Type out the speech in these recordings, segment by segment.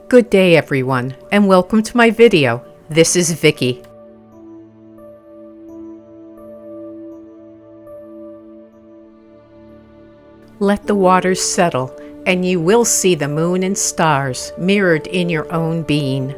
Good day everyone, and welcome to my video. This is Vicky. Let the waters settle, and you will see the moon and stars mirrored in your own being.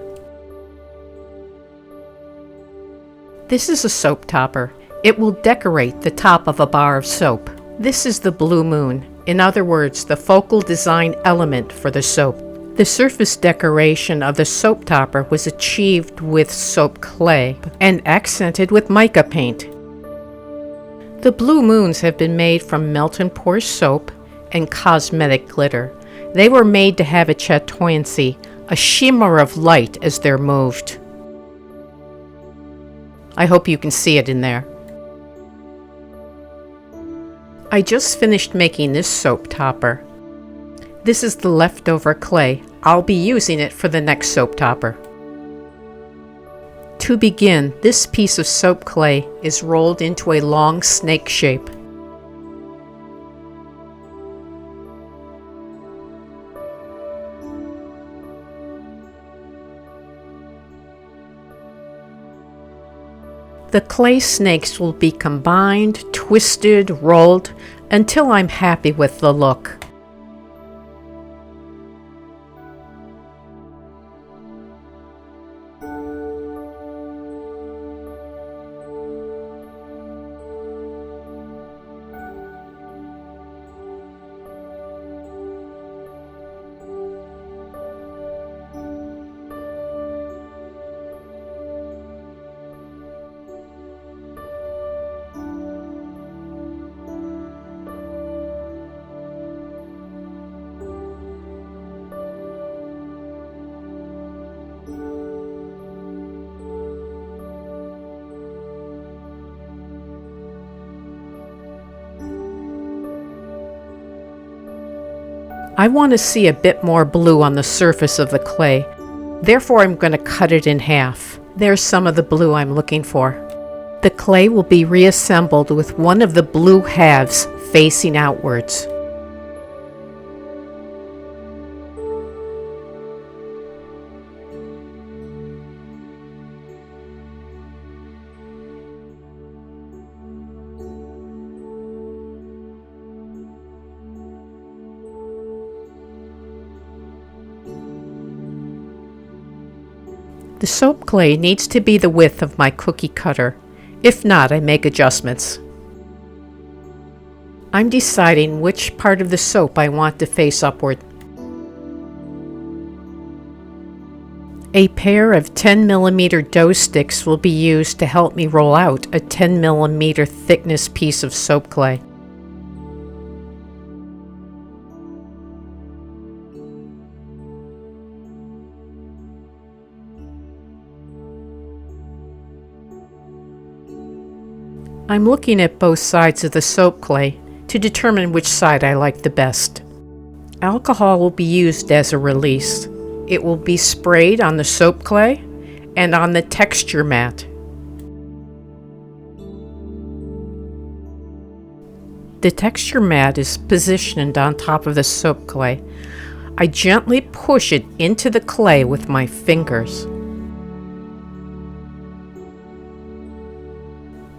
This is a soap topper. It will decorate the top of a bar of soap. This is the blue moon, in other words, the focal design element for the soap. The surface decoration of the soap topper was achieved with soap clay and accented with mica paint. The blue moons have been made from melt and pour soap and cosmetic glitter. They were made to have a chatoyancy, a shimmer of light as they're moved. I hope you can see it in there. I just finished making this soap topper. This is the leftover clay. I'll be using it for the next soap topper. To begin, this piece of soap clay is rolled into a long snake shape. The clay snakes will be combined, twisted, rolled, until I'm happy with the look. I want to see a bit more blue on the surface of the clay. Therefore, I'm going to cut it in half. There's some of the blue I'm looking for. The clay will be reassembled with one of the blue halves facing outwards. The soap clay needs to be the width of my cookie cutter. If not, I make adjustments. I'm deciding which part of the soap I want to face upward. A pair of 10mm dough sticks will be used to help me roll out a 10mm thickness piece of soap clay. I'm looking at both sides of the soap clay to determine which side I like the best. Alcohol will be used as a release. It will be sprayed on the soap clay and on the texture mat. The texture mat is positioned on top of the soap clay. I gently push it into the clay with my fingers.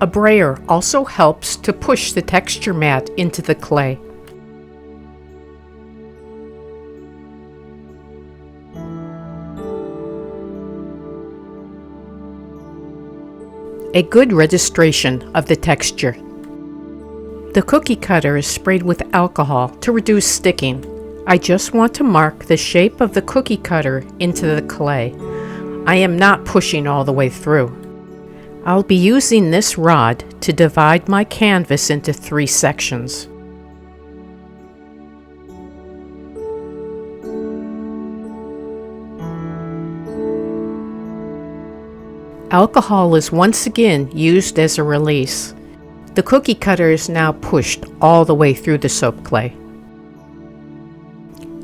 A brayer also helps to push the texture mat into the clay. A good registration of the texture. The cookie cutter is sprayed with alcohol to reduce sticking. I just want to mark the shape of the cookie cutter into the clay. I am not pushing all the way through. I'll be using this rod to divide my canvas into 3 sections. Alcohol is once again used as a release. The cookie cutter is now pushed all the way through the soap clay.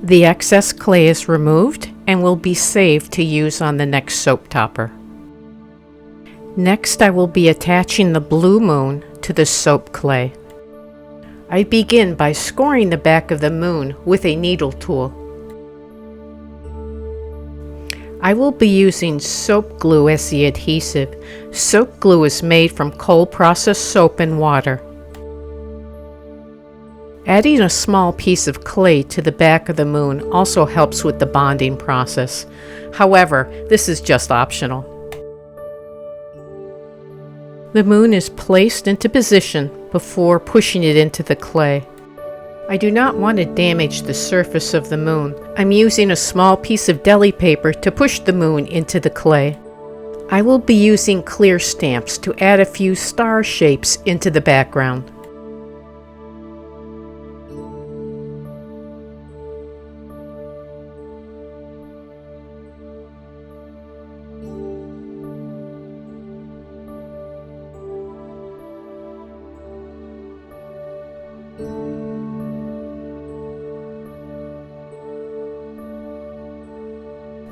The excess clay is removed and will be saved to use on the next soap topper. Next, I will be attaching the blue moon to the soap clay. I begin by scoring the back of the moon with a needle tool. I will be using soap glue as the adhesive. Soap glue is made from cold processed soap and water. Adding a small piece of clay to the back of the moon also helps with the bonding process. However, this is just optional. The moon is placed into position before pushing it into the clay. I do not want to damage the surface of the moon. I'm using a small piece of deli paper to push the moon into the clay. I will be using clear stamps to add a few star shapes into the background.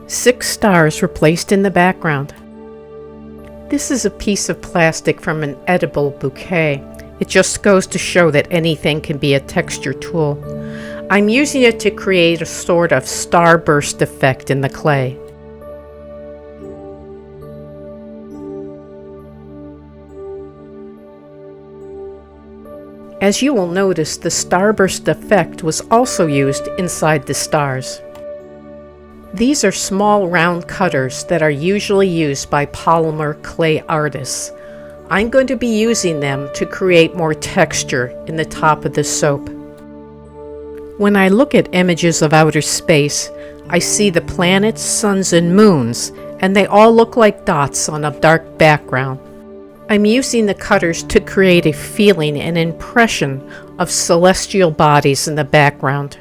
Six stars were placed in the background. This is a piece of plastic from an edible bouquet. It just goes to show that anything can be a texture tool. I'm using it to create a sort of starburst effect in the clay. As you will notice, the starburst effect was also used inside the stars. These are small round cutters that are usually used by polymer clay artists. I'm going to be using them to create more texture in the top of the soap. When I look at images of outer space, I see the planets, suns, and moons, and they all look like dots on a dark background. I'm using the cutters to create a feeling and impression of celestial bodies in the background.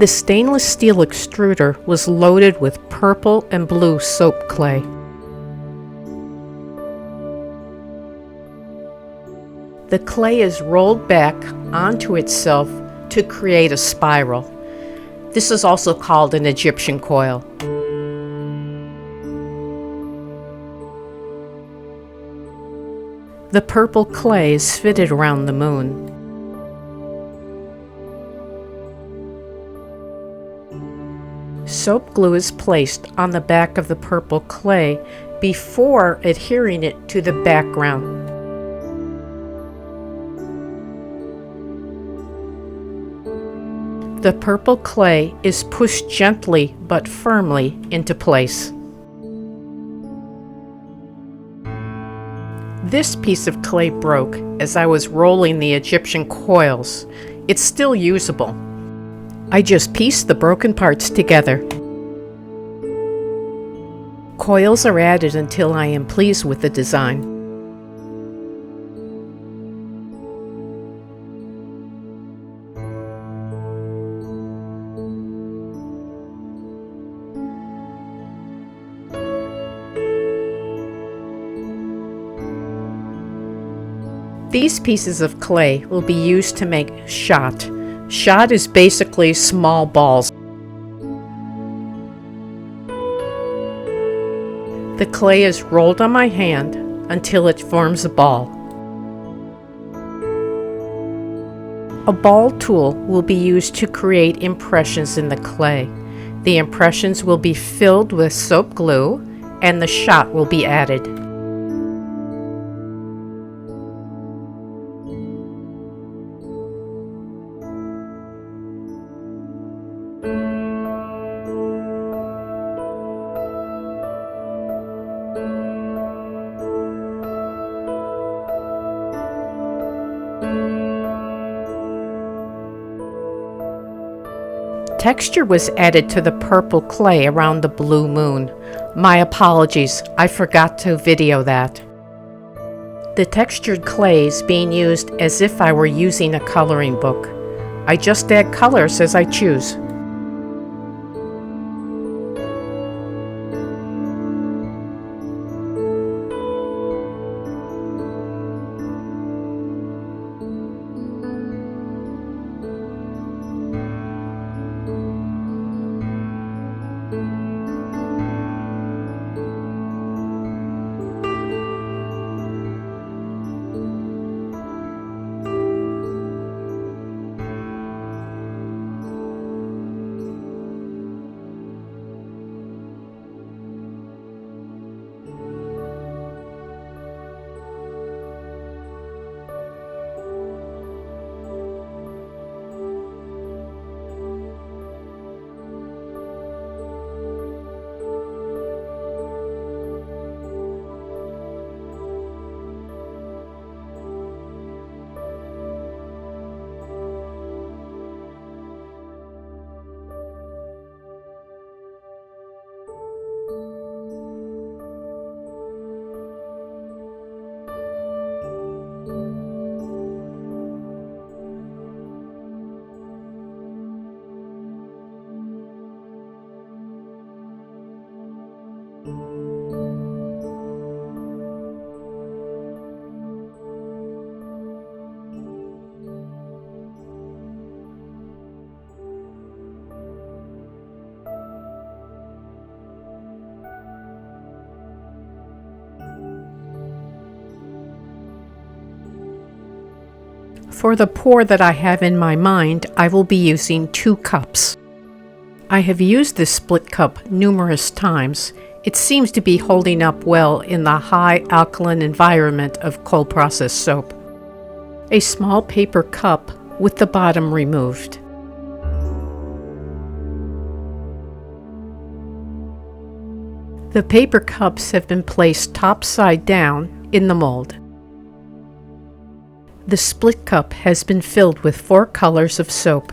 The stainless steel extruder was loaded with purple and blue soap clay. The clay is rolled back onto itself to create a spiral. This is also called an Egyptian coil. The purple clay is fitted around the moon. Soap glue is placed on the back of the purple clay before adhering it to the background. The purple clay is pushed gently but firmly into place. This piece of clay broke as I was rolling the Egyptian coils. It's still usable. I just pieced the broken parts together. Coils are added until I am pleased with the design. These pieces of clay will be used to make shot. Shot is basically small balls. The clay is rolled on my hand until it forms a ball. A ball tool will be used to create impressions in the clay. The impressions will be filled with soap glue and the shot will be added. Texture was added to the purple clay around the blue moon. My apologies, I forgot to video that. The textured clay is being used as if I were using a coloring book. I just add colors as I choose. For the pour that I have in my mind, I will be using 2 cups. I have used this split cup numerous times. It seems to be holding up well in the high alkaline environment of cold process soap. A small paper cup with the bottom removed. The paper cups have been placed topside down in the mold. The split cup has been filled with 4 colors of soap.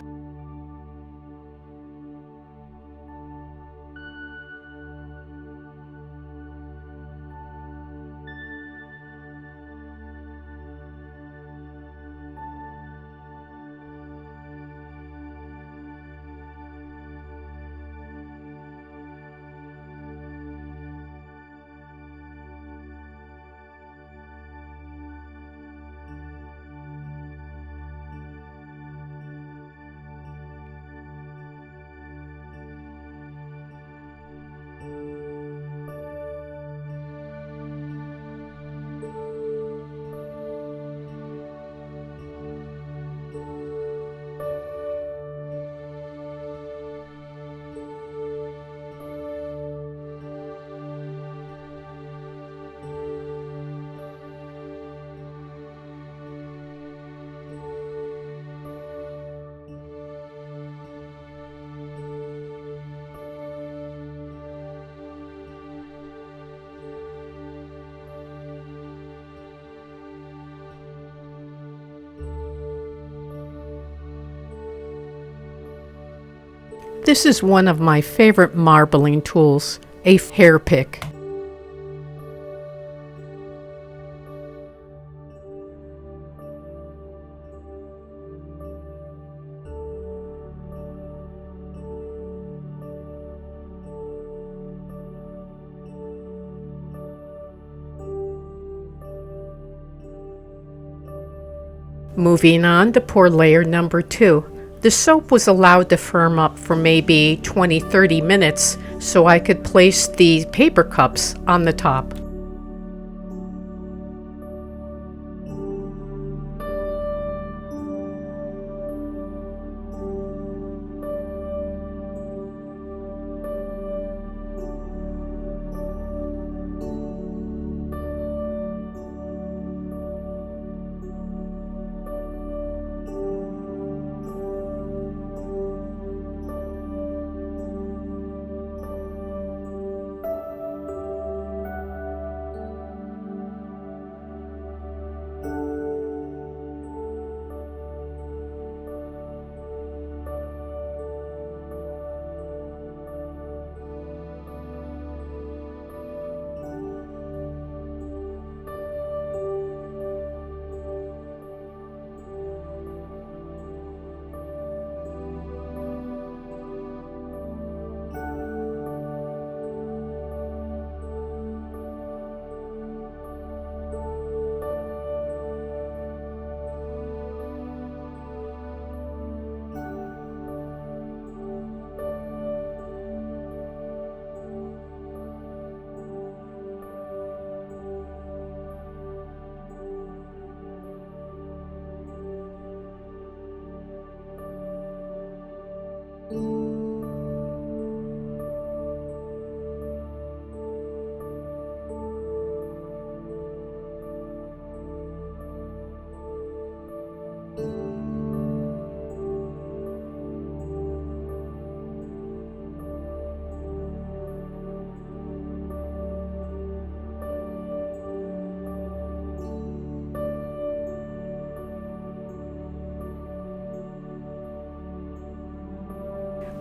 This is one of my favorite marbling tools, a hair pick. Moving on to pour layer number 2. The soap was allowed to firm up for maybe 20-30 minutes so I could place the paper cups on the top.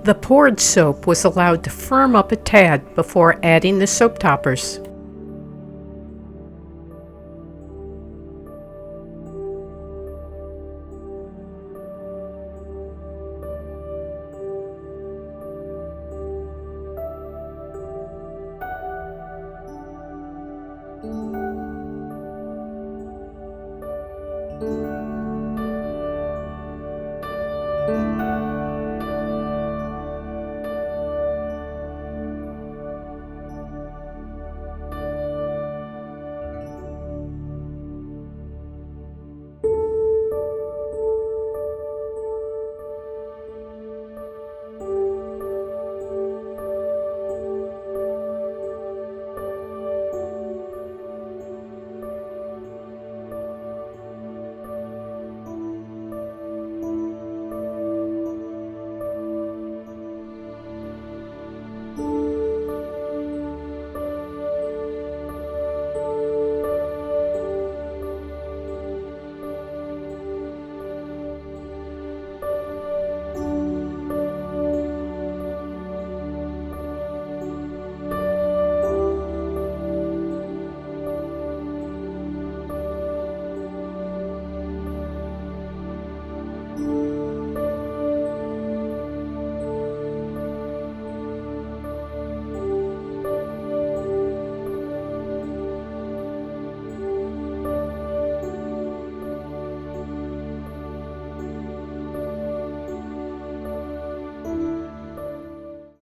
The poured soap was allowed to firm up a tad before adding the soap toppers.